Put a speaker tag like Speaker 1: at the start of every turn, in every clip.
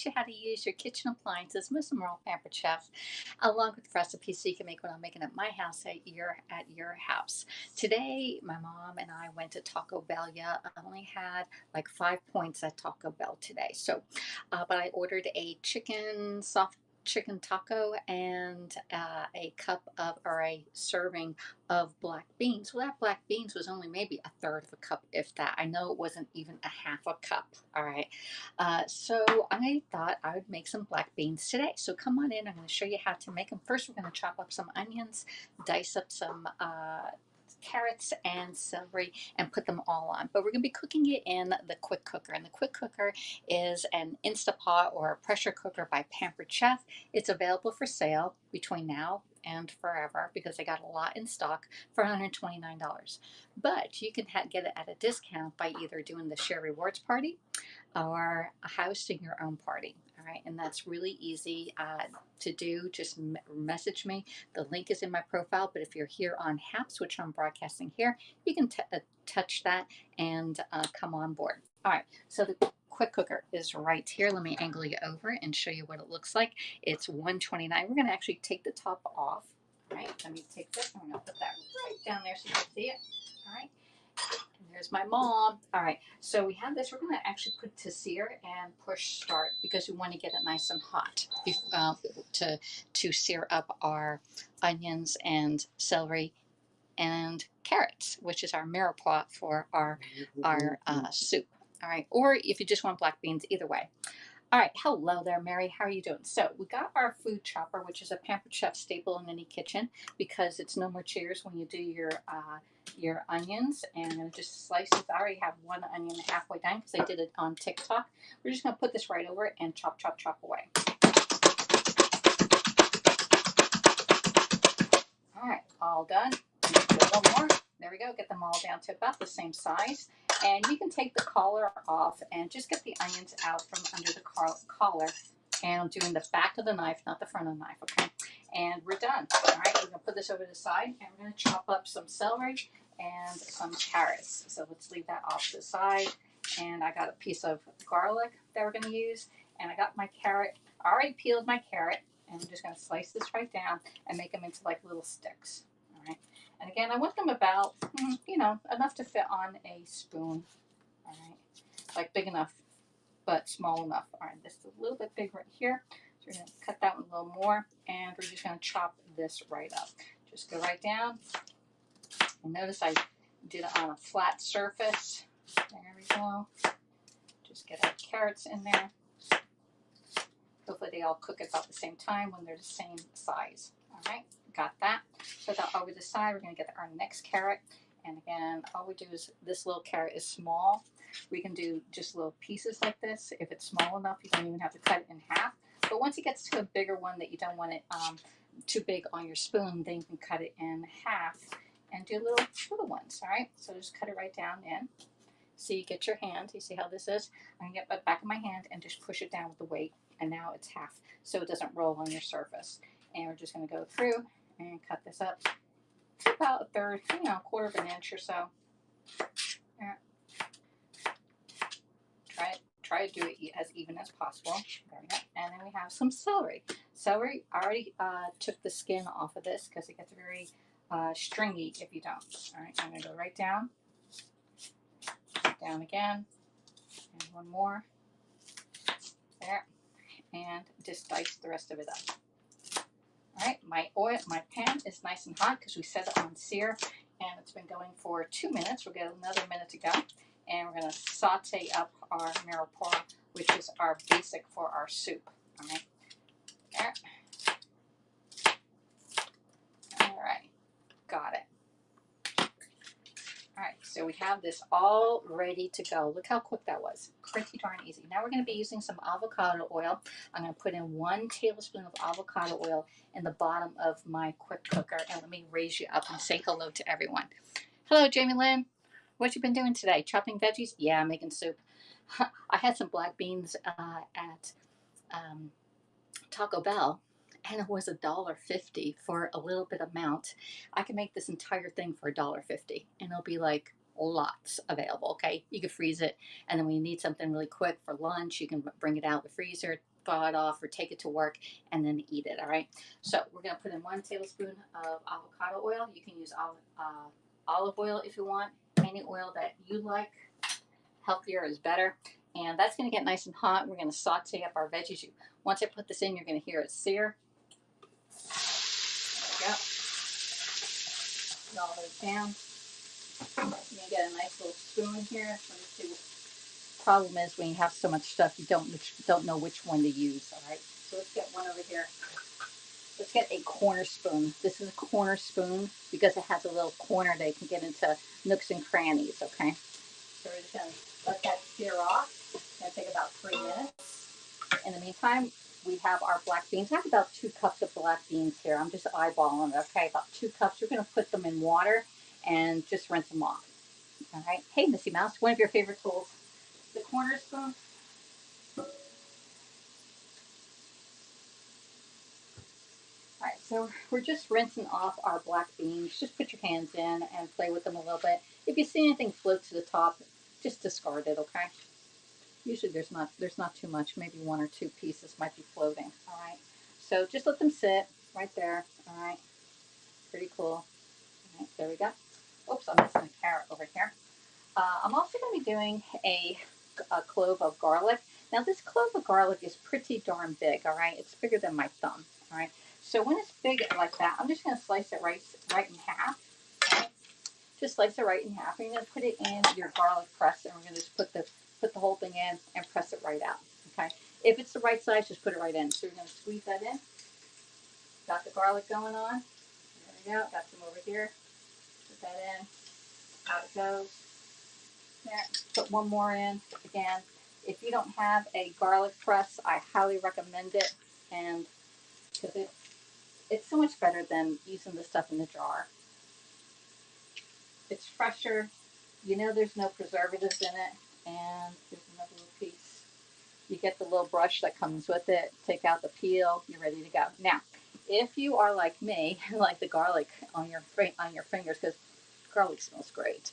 Speaker 1: you how to use your kitchen appliances, most of them are all Pampered Chef, along with recipes so you can make what I'm making at my house at your house. Today, my mom and I went to Taco Bell. Yeah, I only had like 5 points at Taco Bell today. But I ordered a soft chicken taco and a cup of or a serving of black beans. Well, that black beans was only maybe a third of a cup, if that. I know it wasn't even a half a cup. All right. So I thought I would make some black beans today. So come on in. I'm going to show you how to make them. First, we're going to chop up some onions, dice up some carrots and celery and put them all on. But we're going to be cooking it in the quick cooker. And the quick cooker is an Instapot or a pressure cooker by Pampered Chef. It's available for sale between now and forever because they got a lot in stock for $129. But you can get it at a discount by either doing the Share Rewards Party or hosting your own party. All right, and that's really easy to do. Just message me. The link is in my profile, but if you're here on HAPS, which I'm broadcasting here, you can touch that and come on board. All right, so the quick cooker is right here. Let me angle you over and show you what it looks like. It's $129. We're going to actually take the top off. All right, let me take this. I'm going to put that right down there so you can see it. All right. And there's my mom. All right, so we have this. We're going to actually put to sear and push start because we want to get it nice and hot to sear up our onions and celery and carrots, which is our mirepoix for our soup. All right, or if you just want black beans, either way. All right, hello there, Mary. How are you doing? So we got our food chopper, which is a Pampered Chef staple in any kitchen because it's no more cheers when you do your onions. And I'm gonna just slice this. I already have one onion halfway done because I did it on TikTok. We're just gonna put this right over it and chop, chop, chop away. All right, all done. Do a little more. There we go. Get them all down to about the same size. And you can take the collar off and just get the onions out from under the collar. And I'm doing the back of the knife, not the front of the knife, okay? And we're done. All right, we're gonna put this over to the side and we're gonna chop up some celery and some carrots. So let's leave that off to the side. And I got a piece of garlic that we're gonna use. And I got my carrot. I already peeled my carrot. And I'm just gonna slice this right down and make them into like little sticks. All right. And again, I want them about, enough to fit on a spoon. All right. Like big enough, but small enough. All right. This is a little bit big right here. So we're going to cut that one a little more. And we're just going to chop this right up. Just go right down. And notice I did it on a flat surface. There we go. Just get our carrots in there. Hopefully they all cook at about the same time when they're the same size. All right. Got that. Put that over the side. We're going to get our next carrot. And again, all we do is this little carrot is small. We can do just little pieces like this. If it's small enough, you don't even have to cut it in half. But once it gets to a bigger one that you don't want it too big on your spoon, then you can cut it in half and do little ones. All right. So just cut it right down in. So you get your hand. You see how this is? I'm going to get the back of my hand and just push it down with the weight. And now it's half so it doesn't roll on your surface. And we're just going to go through and cut this up to about a third, quarter of an inch or so. Yeah. Try to do it as even as possible. There we go. And then we have some celery. Celery, I already took the skin off of this because it gets very stringy if you don't. All right, I'm going to go right down. Down again. And one more. There. And just dice the rest of it up. All right, my pan is nice and hot because we set it on sear, and it's been going for 2 minutes. We'll get another minute to go, and we're going to saute up our mirepoix, which is our basic for our soup. All right, there. All right, got it. All right, so we have this all ready to go. Look how quick that was. Pretty darn easy. Now we're going to be using some avocado oil. I'm going to put in 1 tablespoon of avocado oil in the bottom of my quick cooker. And let me raise you up and say hello to everyone. Hello, Jamie Lynn. What you been doing today? Chopping veggies? Yeah, making soup. I had some black beans at Taco Bell. And it was $1.50 for a little bit amount. I can make this entire thing for $1.50, and it'll be like lots available. Okay, you can freeze it, and then when you need something really quick for lunch, you can bring it out of the freezer, thaw it off or take it to work and then eat it. All right. So we're going to put in 1 tablespoon of avocado oil. You can use olive oil if you want, any oil that you like. Healthier is better. And that's going to get nice and hot. We're going to saute up our veggies. Once I put this in, you're going to hear it sear. There we go. Put all those down. You're going to get a nice little spoon here. Let me see. Problem is when you have so much stuff, you don't know which one to use. All right. So let's get one over here. Let's get a corner spoon. This is a corner spoon because it has a little corner that you can get into nooks and crannies. Okay. So we're just going to let that sear off. It's going to take about 3 minutes. In the meantime, we have our black beans. I have about 2 cups of black beans here. I'm just eyeballing it. Okay, about 2 cups. We're going to put them in water and just rinse them off. All right. Hey, Missy Mouse, one of your favorite tools, the corner spoon. All right, so we're just rinsing off our black beans. Just put your hands in and play with them a little bit. If you see anything float to the top, just discard it, okay? Usually there's not too much. Maybe 1 or 2 pieces might be floating, all right? So just let them sit right there, all right? Pretty cool. All right, there we go. Oops, I'm missing a carrot over here. I'm also going to be doing a clove of garlic. Now this clove of garlic is pretty darn big, all right? It's bigger than my thumb, all right? So when it's big like that, I'm just going to slice it right in half, all right? Just slice it right in half. And you're going to put it in your garlic press, and we're going to just put the whole thing in and press it right out, okay? If it's the right size, just put it right in. So you're going to squeeze that in. Got the garlic going on. There we go. Got some over here. Put that in. Out it goes. There. Put one more in. Again, if you don't have a garlic press, I highly recommend it, and because it's so much better than using the stuff in the jar. It's fresher. You know there's no preservatives in it. And here's another little piece. You get the little brush that comes with it. Take out the peel. You're ready to go. Now, if you are like me, like the garlic on your fingers, because garlic smells great.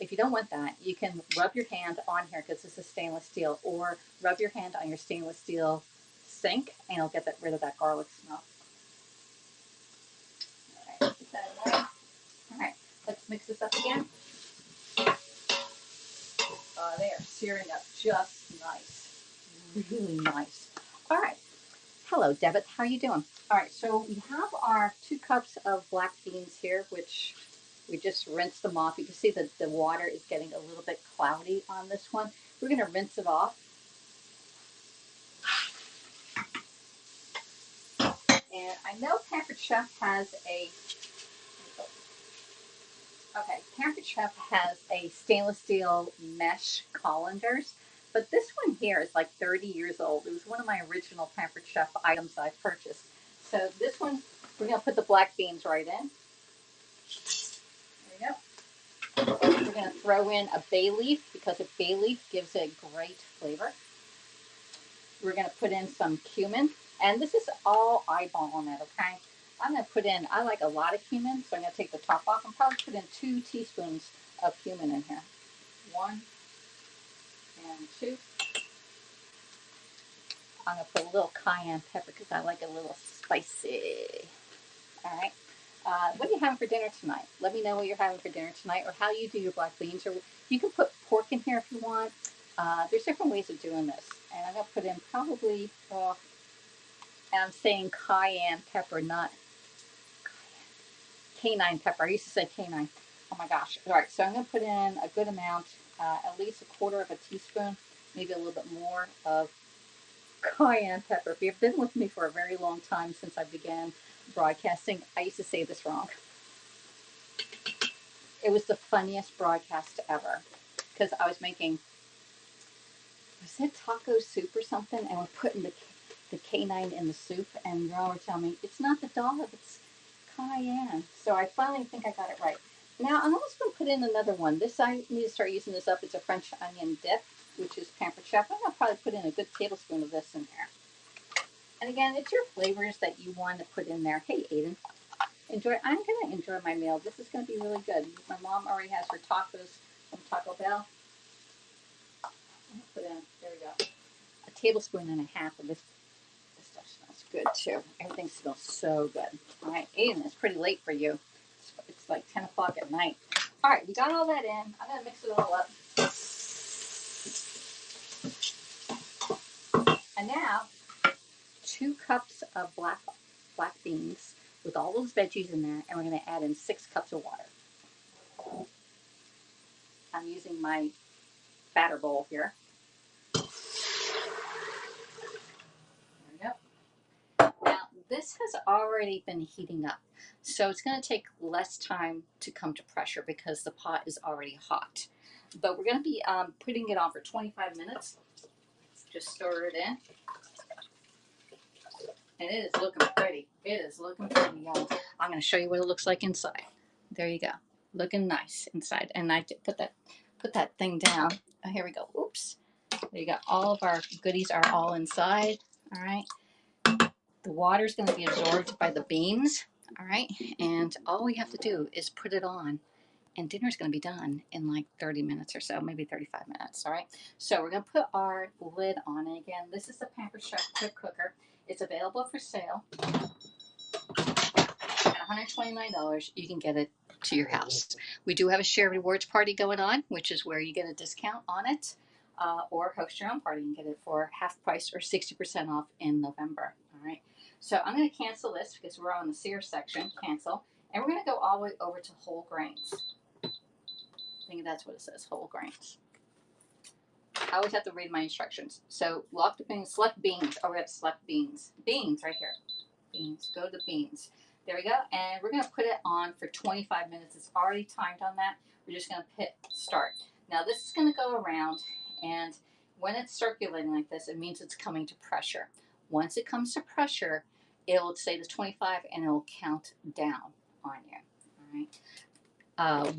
Speaker 1: If you don't want that, you can rub your hand on here because this is stainless steel, or rub your hand on your stainless steel sink, and it'll get rid of that garlic smell. All right, put that away. All right, let's mix this up again. They are searing up just nice, really nice. All right. Hello, Debit. How are you doing? All right, so we have our 2 cups of black beans here, which we just rinsed them off. You can see that the water is getting a little bit cloudy on this one. We're going to rinse it off. And I know Pampered Chef has Pampered Chef has a stainless steel mesh colanders, but this one here is like 30 years old. It was one of my original Pampered Chef items I purchased. So this one, we're going to put the black beans right in. There we go. We're going to throw in a bay leaf because a bay leaf gives it great flavor. We're going to put in some cumin, and this is all eyeballing it, okay? I'm going to put in, I like a lot of cumin, so I'm going to take the top off and probably put in 2 teaspoons of cumin in here. 1 and 2. I'm going to put a little cayenne pepper because I like it a little spicy. All right. What are you having for dinner tonight? Let me know what you're having for dinner tonight, or how you do your black beans. Or you can put pork in here if you want. There's different ways of doing this. And I'm going to put in probably, and I'm saying cayenne pepper, not canine pepper. I used to say canine. Oh my gosh. All right, so I'm going to put in a good amount, at least 1/4 of a teaspoon, maybe a little bit more of cayenne pepper. If you've been with me for a very long time since I began broadcasting, I used to say this wrong. It was the funniest broadcast ever because I was making, was it taco soup or something? And we're putting the canine in the soup, and y'all were telling me, it's not the dog, it's cayenne. So I finally think I got it right. Now I'm almost going to put in another one. This, I need to start using this up. It's a French onion dip, which is Pampered Chef. I'm going to probably put in a good tablespoon of this in there. And again, it's your flavors that you want to put in there. Hey, Aiden. I'm going to enjoy my meal. This is going to be really good. My mom already has her tacos from Taco Bell. I'm going to put in, there we go, a tablespoon and a half of this good too. Everything smells so good. All right, Aiden, it's pretty late for you. It's like 10 o'clock at night. All right, we got all that in. I'm gonna mix it all up. And now, 2 cups of black beans with all those veggies in there, and we're gonna add in 6 cups of water. I'm using my batter bowl here. There we go. Now, this has already been heating up, so it's going to take less time to come to pressure because the pot is already hot. But we're going to be putting it on for 25 minutes. Just stir it in. And it is looking pretty. It is looking pretty, y'all. I'm going to show you what it looks like inside. There you go. Looking nice inside. And I put that thing down. Oh, here we go. Oops. There you go. All of our goodies are all inside. All right. The water is going to be absorbed by the beans. All right. And all we have to do is put it on. And dinner's going to be done in like 30 minutes or so, maybe 35 minutes. All right. So we're going to put our lid on. And again, this is the Pampered Chef quick cooker. It's available for sale. At $129, you can get it to your house. We do have a share rewards party going on, which is where you get a discount on it, or host your own party and get it for half price or 60% off in November. All right. So I'm going to cancel this because we're on the sear section. Cancel. And we're going to go all the way over to whole grains. I think that's what it says, whole grains. I always have to read my instructions. So lock the beans, select beans. Oh, we have to select beans. Beans right here. Beans. Go to beans. There we go. And we're going to put it on for 25 minutes. It's already timed on that. We're just going to hit start. Now this is going to go around, and when it's circulating like this, it means it's coming to pressure. Once it comes to pressure, it'll say the 25 and it'll count down on you. All right.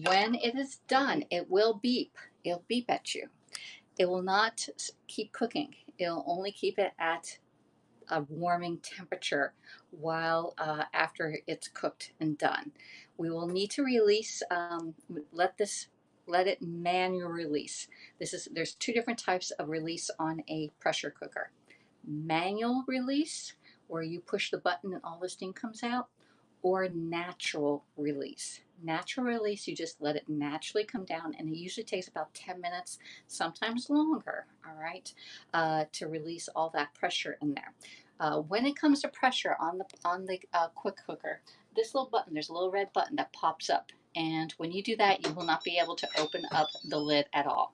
Speaker 1: When it is done, it will beep. It'll beep at you. It will not keep cooking. It'll only keep it at a warming temperature while after it's cooked and done. We will need to release, let it manual release. There's 2 different types of release on a pressure cooker. Manual release, where you push the button and all the steam comes out, or natural release. Natural release, you just let it naturally come down, and it usually takes about 10 minutes, sometimes longer, all right, to release all that pressure in there. When it comes to pressure on the quick cooker, this little button, there's a little red button that pops up, and when you do that, you will not be able to open up the lid at all.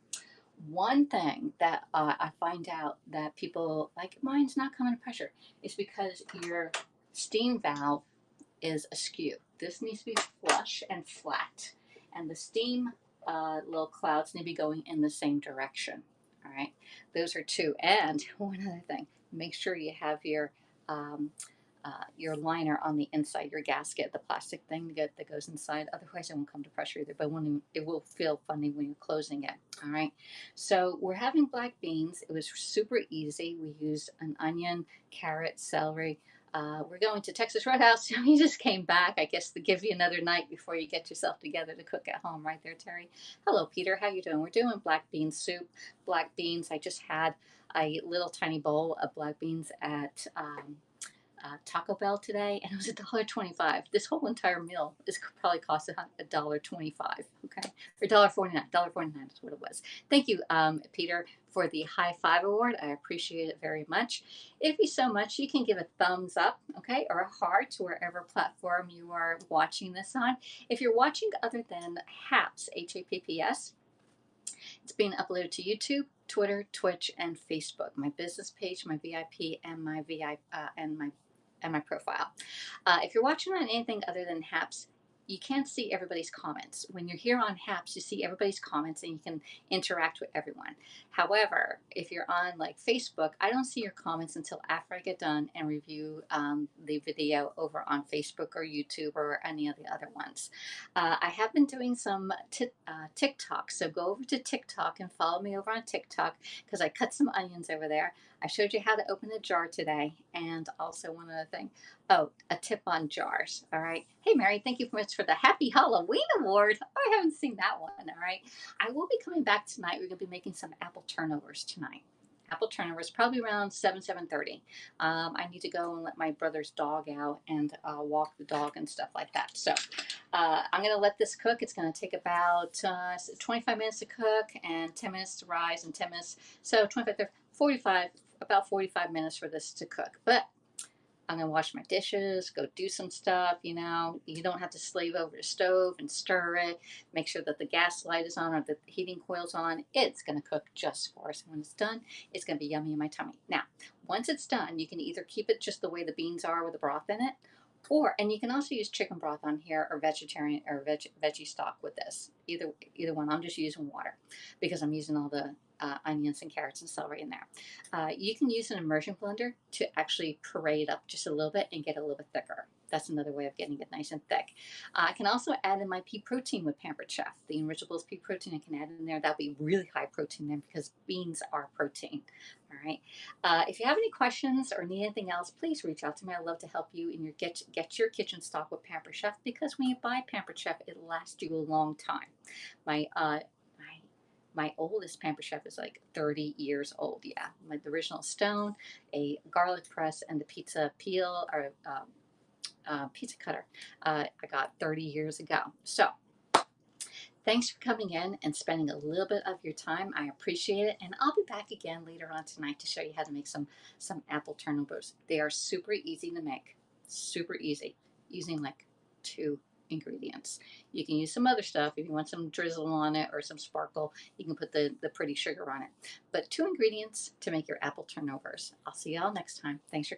Speaker 1: One thing that I find out that people, like, mine's not coming to pressure, is because your steam valve is askew. This needs to be flush and flat, and the steam little clouds need to be going in the same direction. All right, those are 2. And one other thing, make sure you have your liner on the inside, your gasket, the plastic thing that goes inside. Otherwise, it won't come to pressure either. But it will feel funny when you're closing it. All right. So we're having black beans. It was super easy. We used an onion, carrot, celery. We're going to Texas Roadhouse. We just came back, I guess, to give you another night before you get yourself together to cook at home. Right there, Terry. Hello, Peter. How you doing? We're doing black bean soup. Black beans. I just had a little tiny bowl of black beans at Taco Bell today, and it was $1.25. This whole entire meal probably cost $1.25. Okay, or $1.49. $1.49 is what it was. Thank you, Peter, for the high 5 award. I appreciate it very much. If you so much, you can give a thumbs up, okay, or a heart, wherever platform you are watching this on. If you're watching other than HAPS, HAPPS, it's being uploaded to YouTube, Twitter, Twitch, and Facebook. My business page, my VIP, and my profile. If you're watching on anything other than HAPS, you can't see everybody's comments. When you're here on HAPS, you see everybody's comments and you can interact with everyone. However, if you're on like Facebook, I don't see your comments until after I get done and review the video over on Facebook or YouTube or any of the other ones. I have been doing some TikTok, so go over to TikTok and follow me over on TikTok because I cut some onions over there. I showed you how to open a jar today, and also one other thing. Oh, a tip on jars, all right? Hey, Mary, thank you so much for the Happy Halloween Award. Oh, I haven't seen that one, all right? I will be coming back tonight. We're going to be making some apple turnovers tonight. apple turnovers, probably around 7:30. I need to go and let my brother's dog out and walk the dog and stuff like that. So I'm going to let this cook. It's going to take about 25 minutes to cook and 10 minutes to rise and 10 minutes. So 25, 30, 45, about 45 minutes for this to cook. But I'm going to wash my dishes, go do some stuff. You know, you don't have to slave over the stove and stir it. Make sure that the gas light is on or the heating coil's on. It's going to cook just for us. When it's done, it's going to be yummy in my tummy. Now, once it's done, you can either keep it just the way the beans are with the broth in it, and you can also use chicken broth on here or vegetarian or veggie stock with this. Either one. I'm just using water because I'm using all the onions and carrots and celery in there. You can use an immersion blender to actually puree it up just a little bit and get it a little bit thicker. That's another way of getting it nice and thick. I can also add in my pea protein with Pampered Chef. The Enrichables pea protein I can add in there. That'll be really high protein then because beans are protein. All right. If you have any questions or need anything else, please reach out to me. I'd love to help you in your get your kitchen stock with Pampered Chef because when you buy Pampered Chef, it lasts you a long time. My oldest Pampered Chef is like 30 years old. Yeah, the original stone, a garlic press, and the pizza peel or pizza cutter I got 30 years ago. So thanks for coming in and spending a little bit of your time. I appreciate it. And I'll be back again later on tonight to show you how to make some apple turnovers. They are super easy to make. Super easy. Using like 2 ingredients. You can use some other stuff if you want some drizzle on it or some sparkle. You can put the pretty sugar on it. But 2 ingredients to make your apple turnovers. I'll see y'all next time. Thanks for